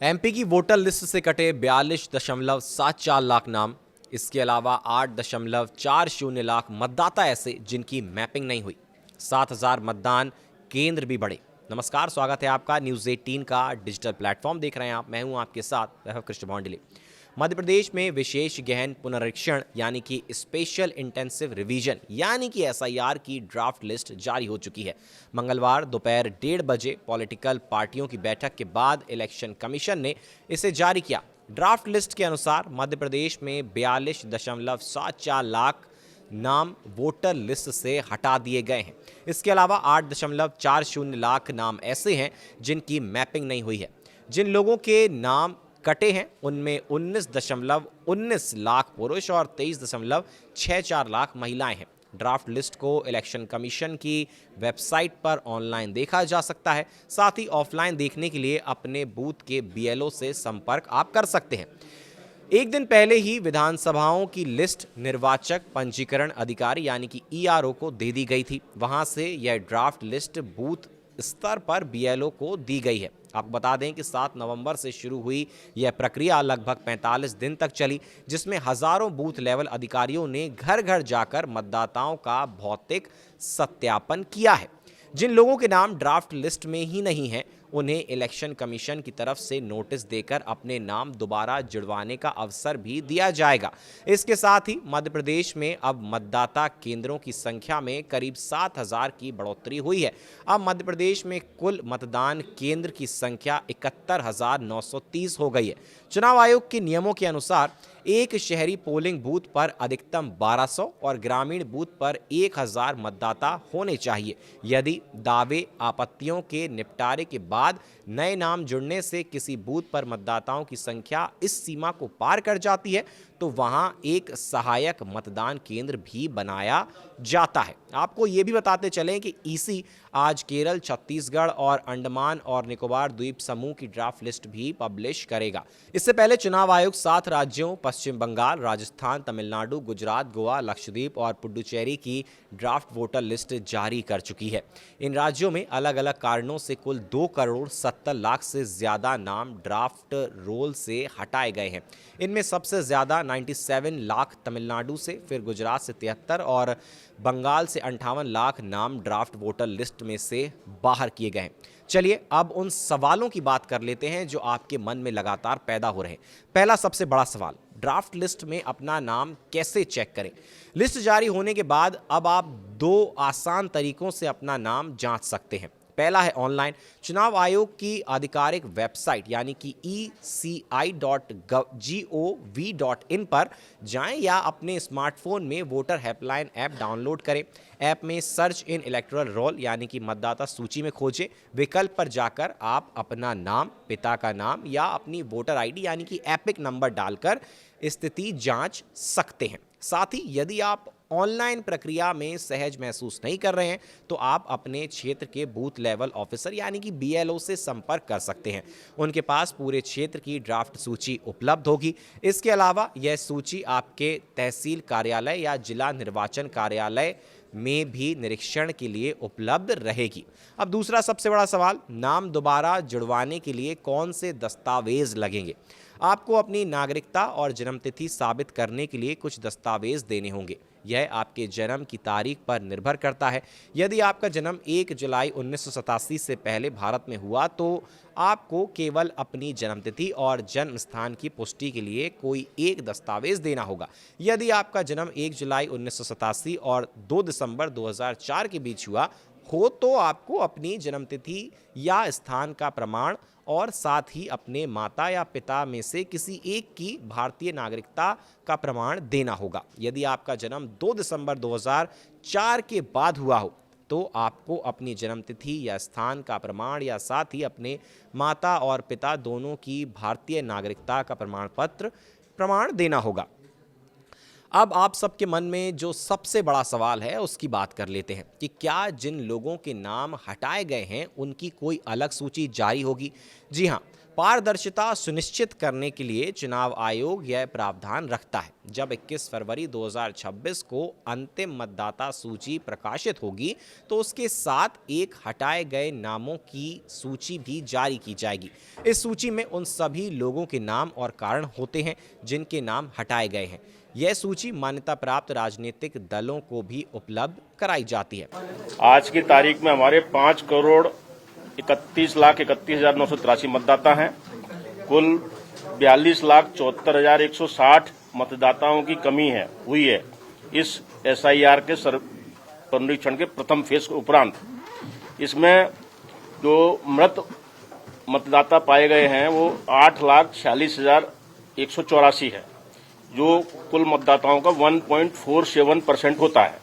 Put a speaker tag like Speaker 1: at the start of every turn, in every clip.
Speaker 1: MP की voter list से कटे 42.74 लाख नाम। इसके अलावा 8.40 लाख मतदाता ऐसे जिनकी मैपिंग नहीं हुई। 7,000 मतदान केंद्र भी बढ़े। नमस्कार, स्वागत है आपका न्यूज़ 18 का डिजिटल प्लेटफॉर्म देख रहे हैं आप। मैं हूं आपके साथ कृष्ण भौंडले। मध्य प्रदेश में विशेष गहन पुनरीक्षण यानी कि स्पेशल इंटेंसिव रिवीजन यानी कि एसआईआर की ड्राफ्ट लिस्ट जारी हो चुकी है। मंगलवार दोपहर 1:30 बजे पॉलिटिकल पार्टियों की बैठक के बाद इलेक्शन कमीशन ने इसे जारी किया। ड्राफ्ट लिस्ट के अनुसार मध्य प्रदेश में 42.74 लाख नाम वोटर लिस्ट से हटा दिए गए हैं। इसके अलावा 8.40 लाख नाम ऐसे हैं जिनकी मैपिंग नहीं हुई है। जिन लोगों के नाम कटे हैं उनमें 19.19 लाख पुरुष और 23.64 लाख महिलाएं हैं। ड्राफ्ट लिस्ट को इलेक्शन कमीशन की वेबसाइट पर ऑनलाइन देखा जा सकता है। साथ ही ऑफलाइन देखने के लिए अपने बूथ के बीएलओ से संपर्क आप कर सकते हैं। एक दिन पहले ही विधानसभाओं की लिस्ट निर्वाचक पंजीकरण अधिकारी यानी कि ईआरओ को दे दी गई थी। वहां से यह ड्राफ्ट लिस्ट बूथ स्तर पर बीएलओ को दी गई है। आपको बता दें कि 7 नवंबर से शुरू हुई यह प्रक्रिया लगभग 45 दिन तक चली, जिसमें हजारों बूथ लेवल अधिकारियों ने घर घर जाकर मतदाताओं का भौतिक सत्यापन किया है। जिन लोगों के नाम ड्राफ्ट लिस्ट में ही नहीं हैं, उन्हें इलेक्शन कमीशन की तरफ से नोटिस देकर अपने नाम दोबारा जुड़वाने का अवसर भी दिया जाएगा। इसके साथ ही मध्य प्रदेश में अब मतदाता केंद्रों की संख्या में करीब 7,000 की बढ़ोतरी हुई है। अब मध्य प्रदेश में कुल मतदान केंद्र की संख्या 71,930 हो गई है। चुनाव आयोग के नियमों के अनुसार एक शहरी पोलिंग बूथ पर अधिकतम 1200 और ग्रामीण बूथ पर 1000 मतदाता होने चाहिए। यदि दावे आपत्तियों के निपटारे के बाद नए नाम जुड़ने से किसी बूथ पर मतदाताओं की संख्या इस सीमा को पार कर जाती है तो वहां एक सहायक मतदान केंद्र भी बनाया जाता है। आपको ये भी बताते चलें कि ईसी आज केरल, छत्तीसगढ़ और अंडमान और निकोबार द्वीप समूह की ड्राफ्ट लिस्ट भी पब्लिश करेगा। इससे पहले चुनाव आयोग 7 राज्यों पश्चिम बंगाल, राजस्थान, तमिलनाडु, गुजरात, गोवा, लक्षद्वीप और पुडुचेरी की ड्राफ्ट वोटर लिस्ट जारी कर चुकी है। इन राज्यों में अलग अलग कारणों से कुल 2 करोड़ 70 लाख से ज्यादा नाम ड्राफ्ट रोल से हटाए गए हैं। इनमें सबसे ज्यादा 97 लाख तमिलनाडु से, फिर गुजरात से 73 और बंगाल से 58 लाख नाम ड्राफ्ट वोटर लिस्ट में से बाहर किए गए हैं। चलिए अब उन सवालों की बात कर लेते हैं जो आपके मन में लगातार पैदा हो रहे हैं। पहला सबसे बड़ा सवाल, ड्राफ्ट लिस्ट में अपना नाम कैसे चेक करें? लिस्ट जारी होने के बाद अब आप 2 आसान तरीकों से अपना नाम जांच सकते हैं। पहला है ऑनलाइन। चुनाव आयोग की आधिकारिक वेबसाइट यानी कि eci.gov.in पर जाएं या अपने स्मार्टफोन में वोटर हेल्पलाइन ऐप डाउनलोड करें। ऐप में सर्च इन इलेक्टोरल रोल यानी कि मतदाता सूची में खोजें विकल्प पर जाकर आप अपना नाम, पिता का नाम या अपनी वोटर आईडी यानी कि एपिक नंबर डालकर स्थिति जांच सकते हैं। साथ ही यदि आप ऑनलाइन प्रक्रिया में सहज महसूस नहीं कर रहे हैं तो आप अपने क्षेत्र के बूथ लेवल ऑफिसर यानी कि बीएलओ से संपर्क कर सकते हैं। उनके पास पूरे क्षेत्र की ड्राफ्ट सूची उपलब्ध होगी। इसके अलावा यह सूची आपके तहसील कार्यालय या जिला निर्वाचन कार्यालय में भी निरीक्षण के लिए उपलब्ध रहेगी। अब दूसरा सबसे बड़ा सवाल, नाम दोबारा जुड़वाने के लिए कौन से दस्तावेज लगेंगे? आपको अपनी नागरिकता और जन्मतिथि साबित करने के लिए कुछ दस्तावेज देने होंगे। यह आपके जन्म की तारीख पर निर्भर करता है। यदि आपका जन्म 1 जुलाई 1987 से पहले भारत में हुआ तो आपको केवल अपनी जन्मतिथि और जन्म स्थान की पुष्टि के लिए कोई एक दस्तावेज देना होगा। यदि आपका जन्म 1 जुलाई 1987 और 2 दिसंबर 2004 के बीच हुआ हो तो आपको अपनी जन्मतिथि या स्थान का प्रमाण और साथ ही अपने माता या पिता में से किसी एक की भारतीय नागरिकता का प्रमाण देना होगा। यदि आपका जन्म 2 दिसंबर 2004 के बाद हुआ हो तो आपको अपनी जन्मतिथि या स्थान का प्रमाण या साथ ही अपने माता और पिता दोनों की भारतीय नागरिकता का प्रमाण देना होगा। अब आप सबके मन में जो सबसे बड़ा सवाल है उसकी बात कर लेते हैं कि क्या जिन लोगों के नाम हटाए गए हैं उनकी कोई अलग सूची जारी होगी? जी हाँ, पारदर्शिता सुनिश्चित करने के लिए चुनाव आयोग यह प्रावधान रखता है, जब 21 फरवरी 2026 को अंतिम मतदाता सूची प्रकाशित होगी तो उसके साथ एक हटाए गए नामों की सूची भी जारी की जाएगी। इस सूची में उन सभी लोगों के नाम और कारण होते हैं जिनके नाम हटाए गए हैं। यह सूची मान्यता प्राप्त राजनीतिक दलों को भी उपलब्ध कराई जाती है।
Speaker 2: आज की तारीख में हमारे 5,31,31,983 मतदाता हैं। कुल 42,74,160 मतदाताओं की कमी हुई है इस SIR के पुनरीक्षण के प्रथम फेज के उपरांत। इसमें जो मृत मतदाता पाए गए हैं वो 8,46,184 है, जो कुल मतदाताओं का 1.47% होता है।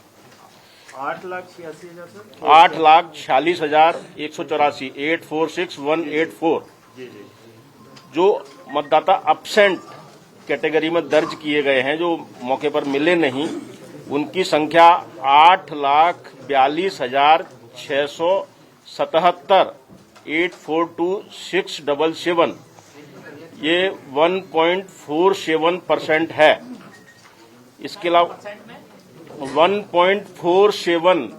Speaker 2: 8,46,184 846,184 जो मतदाता अब्सेंट कैटेगरी में दर्ज किए गए हैं, जो मौके पर मिले नहीं, उनकी संख्या 8,42,677 842,677 ये 1.47% है। इसके अलावा 1.47,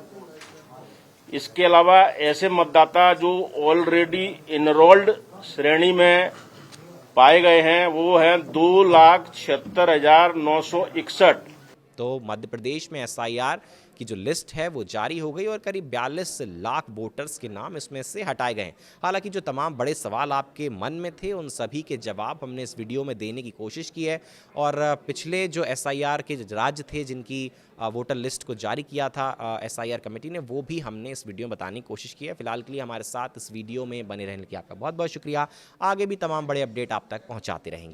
Speaker 2: इसके अलावा ऐसे मतदाता जो ऑलरेडी इनरोल्ड श्रेणी में पाए गए हैं वो हैं 2,76,961।
Speaker 1: तो मध्य प्रदेश में SIR की जो लिस्ट है वो जारी हो गई और करीब 42 लाख वोटर्स के नाम इसमें से हटाए गए हैं। हालांकि जो तमाम बड़े सवाल आपके मन में थे उन सभी के जवाब हमने इस वीडियो में देने की कोशिश की है और पिछले जो SIR के राज्य थे जिनकी वोटर लिस्ट को जारी किया था SIR कमेटी ने, वो भी हमने इस वीडियो में बताने की कोशिश की है। फिलहाल के लिए हमारे साथ इस वीडियो में बने रहने के लिए आपका बहुत बहुत शुक्रिया। आगे भी तमाम बड़े अपडेट आप तक पहुँचाते रहेंगे।